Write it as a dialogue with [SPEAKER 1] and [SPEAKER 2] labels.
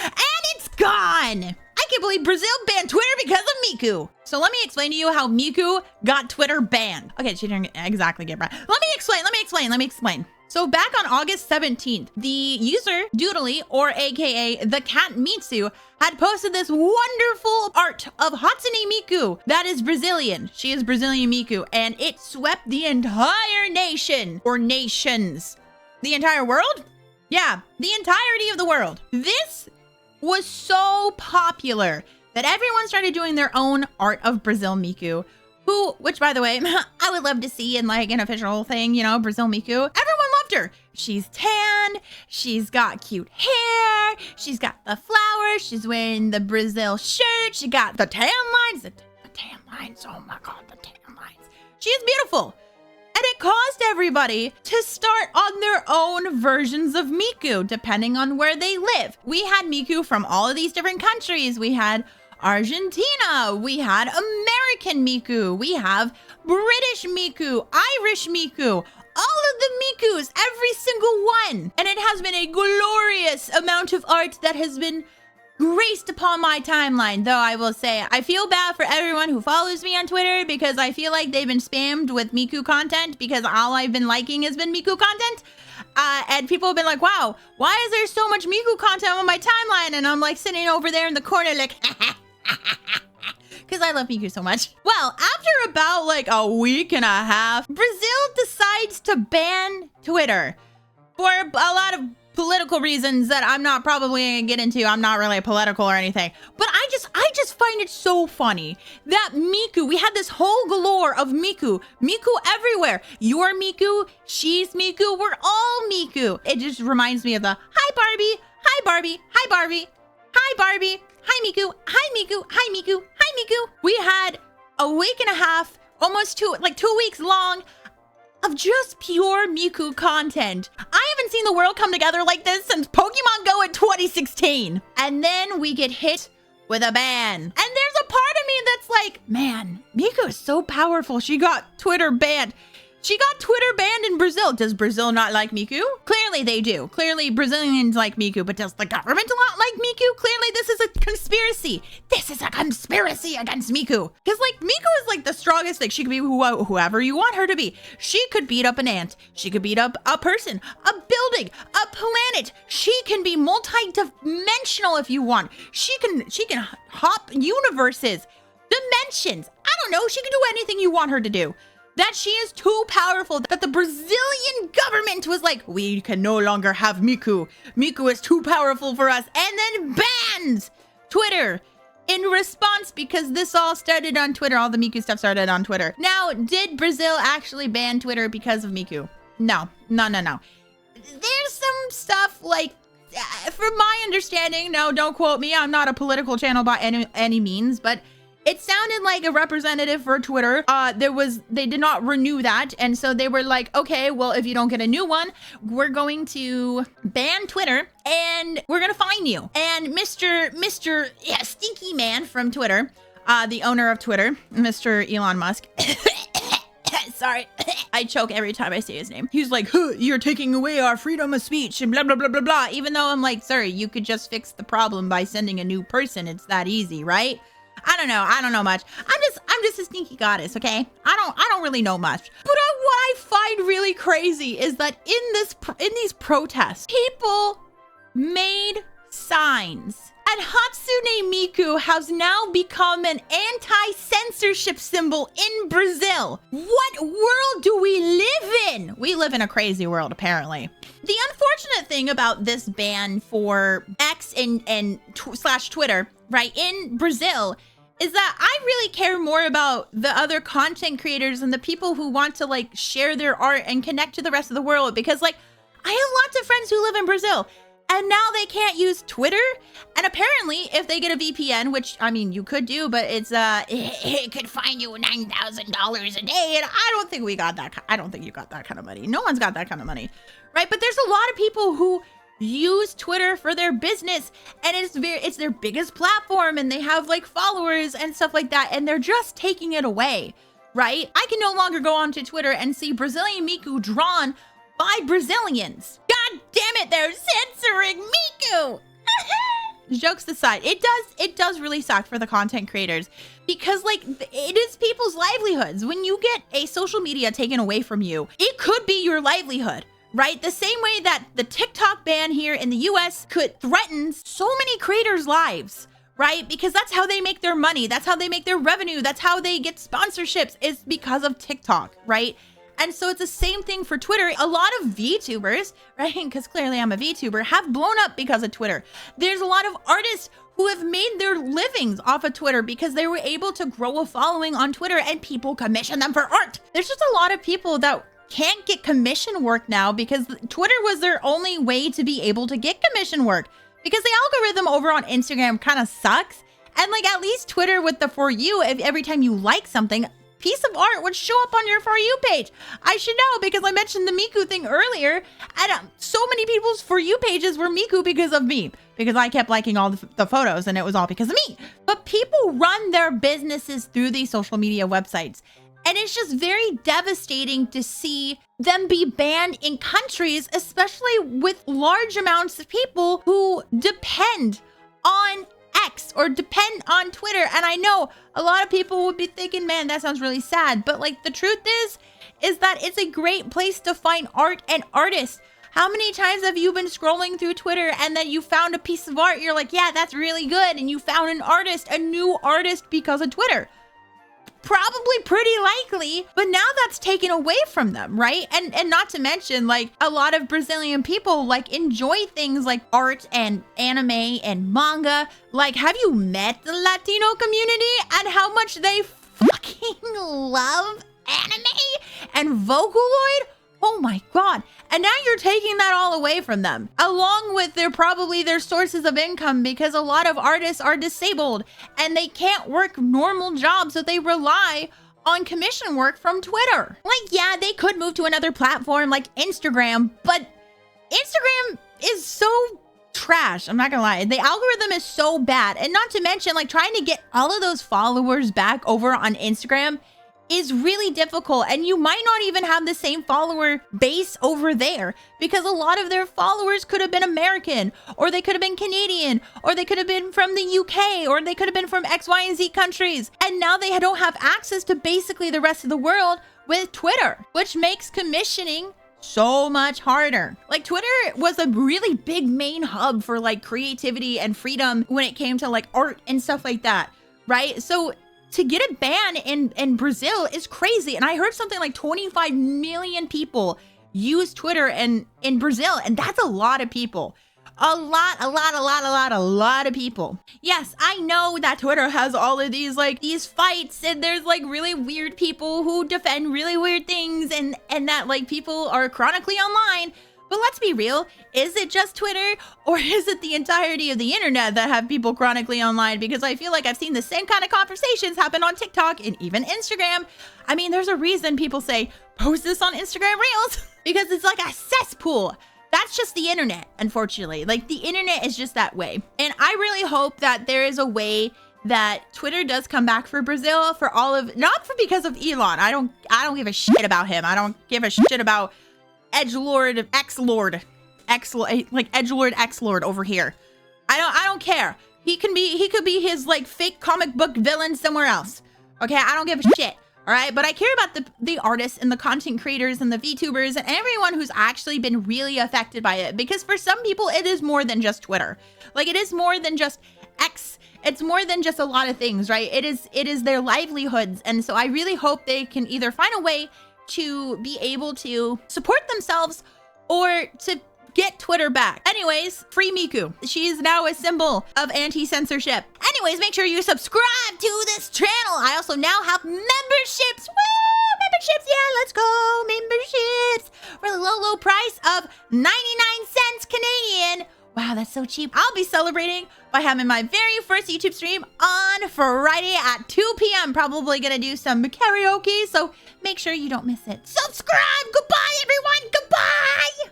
[SPEAKER 1] And it's gone. I can't believe Brazil banned Twitter because of Miku. So let me explain to you how Miku got Twitter banned. Okay, she didn't exactly get banned. Let me explain. So back on August 17th, the user Doodly, or AKA the cat Mitsu, had posted this wonderful art of Hatsune Miku that is Brazilian. She is Brazilian Miku, and it swept the entire nation, or nations. The entire world? Yeah, the entirety of the world. This was so popular that everyone started doing their own art of Brazil Miku, which by the way, I would love to see in like an official thing, you know, Brazil Miku. Everyone loved her. She's tan, she's got cute hair, she's got the flowers, she's wearing the Brazil shirt, she got the tan lines, the tan lines, oh my God, the tan lines. She is beautiful. And it caused everybody to start on their own versions of Miku, depending on where they live. We had Miku from all of these different countries. We had Argentina, we had American Miku, we have British Miku, Irish Miku, all of the Mikus, every single one. And it has been a glorious amount of art that has been graced upon my timeline. Though I will say, I feel bad for everyone who follows me on Twitter because I feel like they've been spammed with Miku content because all I've been liking has been Miku content. And people have been like, wow, why is there so much Miku content on my timeline? And I'm like sitting over there in the corner like, because I love Miku so much. Well, after about like a week and a half, Brazil decides to ban Twitter for a lot of political reasons that I'm not probably gonna get into. I'm not really political or anything, but I just find it so funny that Miku, we had this whole galore of Miku everywhere. You're Miku, she's Miku, we're all Miku. It just reminds me of the hi Barbie, hi Barbie, hi Barbie, hi Barbie, hi Miku, hi Miku, hi Miku, hi Miku. We had a week and a half, almost 2 weeks long of just pure Miku content. I haven't seen the world come together like this since Pokemon Go in 2016. And then we get hit with a ban. And there's a part of me that's like, man, Miku is so powerful. She got Twitter banned. She got Twitter banned in Brazil. Does Brazil not like Miku? Clearly they do. Clearly Brazilians like Miku, but does the government not like Miku? Clearly this is a conspiracy. This is a conspiracy against Miku. Because like Miku is like the strongest thing. She could be whoever you want her to be. She could beat up an ant. She could beat up a person, a building, a planet. She can be multi-dimensional if you want. She can hop universes, dimensions. I don't know. She can do anything you want her to do. That she is too powerful, that the Brazilian government was like, we can no longer have Miku. Miku is too powerful for us, and then bans Twitter in response, because this all started on Twitter. All the Miku stuff started on Twitter. Now, did Brazil actually ban Twitter because of Miku? No. There's some stuff like, from my understanding, no, don't quote me, I'm not a political channel by any means, but it sounded like a representative for Twitter. They did not renew that. And so they were like, okay, well, if you don't get a new one, we're going to ban Twitter and we're going to fine you. And Mr. Stinky Man from Twitter, the owner of Twitter, Mr. Elon Musk. Sorry, I choke every time I say his name. He's like, huh, you're taking away our freedom of speech and blah, blah, blah, blah, blah. Even though I'm like, sir, you could just fix the problem by sending a new person. It's that easy, right? I don't know much. I'm just a sneaky goddess, okay? I don't really know much. But what I find really crazy is that in these protests, people made signs. And Hatsune Miku has now become an anti-censorship symbol in Brazil. What world do we live in? We live in a crazy world, apparently. The unfortunate thing about this ban for X and / Twitter, right, in Brazil, is that I really care more about the other content creators and the people who want to like share their art and connect to the rest of the world. Because like, I have lots of friends who live in Brazil and now they can't use Twitter. And apparently if they get a VPN, which I mean, you could do, but it's, it could fine you $9,000 a day. And I don't think we got that. I don't think you got that kind of money. No one's got that kind of money, right? But there's a lot of people who use Twitter for their business and it's their biggest platform and they have like followers and stuff like that. And they're just taking it away, right? I can no longer go onto Twitter and see Brazilian Miku drawn by Brazilians. God damn it, they're censoring Miku. jokes aside, it does really suck for the content creators because like it is people's livelihoods. When you get a social media taken away from you, it could be your livelihood, right? The same way that the TikTok ban here in the US could threaten so many creators' lives, right? Because that's how they make their money. That's how they make their revenue. That's how they get sponsorships, is because of TikTok, right? And so it's the same thing for Twitter. A lot of VTubers, right? Because clearly I'm a VTuber, have blown up because of Twitter. There's a lot of artists who have made their livings off of Twitter because they were able to grow a following on Twitter and people commission them for art. There's just a lot of people that can't get commission work now because Twitter was their only way to be able to get commission work, because the algorithm over on Instagram kind of sucks. And like at least Twitter with the For You, if every time you like something, piece of art would show up on your For You page. I should know because I mentioned the Miku thing earlier, and so many people's For You pages were Miku because of me, because I kept liking all the photos and it was all because of me. But people run their businesses through these social media websites, and it's just very devastating to see them be banned in countries, especially with large amounts of people who depend on X or depend on Twitter. And I know a lot of people would be thinking, man, that sounds really sad. But like the truth is that it's a great place to find art and artists. How many times have you been scrolling through Twitter and then you found a piece of art? You're like, yeah, that's really good. And you found an artist, a new artist because of Twitter. Probably pretty likely, but now that's taken away from them, right? And not to mention, like, a lot of Brazilian people like enjoy things like art and anime and manga. Like, have you met the Latino community and how much they fucking love anime and Vocaloid? Oh my God. And now you're taking that all away from them, along with their sources of income, because a lot of artists are disabled and they can't work normal jobs, so they rely on commission work from Twitter. Like, yeah, they could move to another platform like Instagram, but Instagram is so trash. I'm not gonna lie. The algorithm is so bad. And not to mention, like, trying to get all of those followers back over on Instagram is really difficult, and you might not even have the same follower base over there, because a lot of their followers could have been American, or they could have been Canadian, or they could have been from the UK, or they could have been from X, Y, and Z countries, and now they don't have access to basically the rest of the world with Twitter, which makes commissioning so much harder. Like, Twitter was a really big main hub for like creativity and freedom when it came to like art and stuff like that, right? So to get a ban in Brazil is crazy. And I heard something like 25 million people use Twitter in Brazil. And that's a lot of people. A lot of people. Yes, I know that Twitter has all of these fights, and there's like really weird people who defend really weird things, and that like people are chronically online. But let's be real, is it just Twitter, or is it the entirety of the internet that have people chronically online? Because I feel like I've seen the same kind of conversations happen on TikTok and even Instagram. I mean, there's a reason people say, post this on Instagram Reels, because it's like a cesspool. That's just the internet, unfortunately. Like, the internet is just that way. And I really hope that there is a way that Twitter does come back for Brazil, for all of, because of Elon. I don't give a shit about him. I don't give a shit about Edgelord X-Lord over here. I don't care. He could be his like fake comic book villain somewhere else. Okay, I don't give a shit. All right, but I care about the artists and the content creators and the VTubers and everyone who's actually been really affected by it, because for some people it is more than just Twitter. Like, it is more than just X. It's more than just a lot of things, right? It is their livelihoods. And so I really hope they can either find a way to be able to support themselves or to get Twitter back. Anyways, free Miku. She is now a symbol of anti-censorship. Anyways, make sure you subscribe to this channel. I also now have memberships. Woo! Memberships, yeah, let's go. Memberships for the low price of 99 cents Canadian. Wow, that's so cheap. I'll be celebrating by having my very first YouTube stream on Friday at 2 p.m. Probably gonna do some karaoke, so make sure you don't miss it. Subscribe! Goodbye, everyone! Goodbye!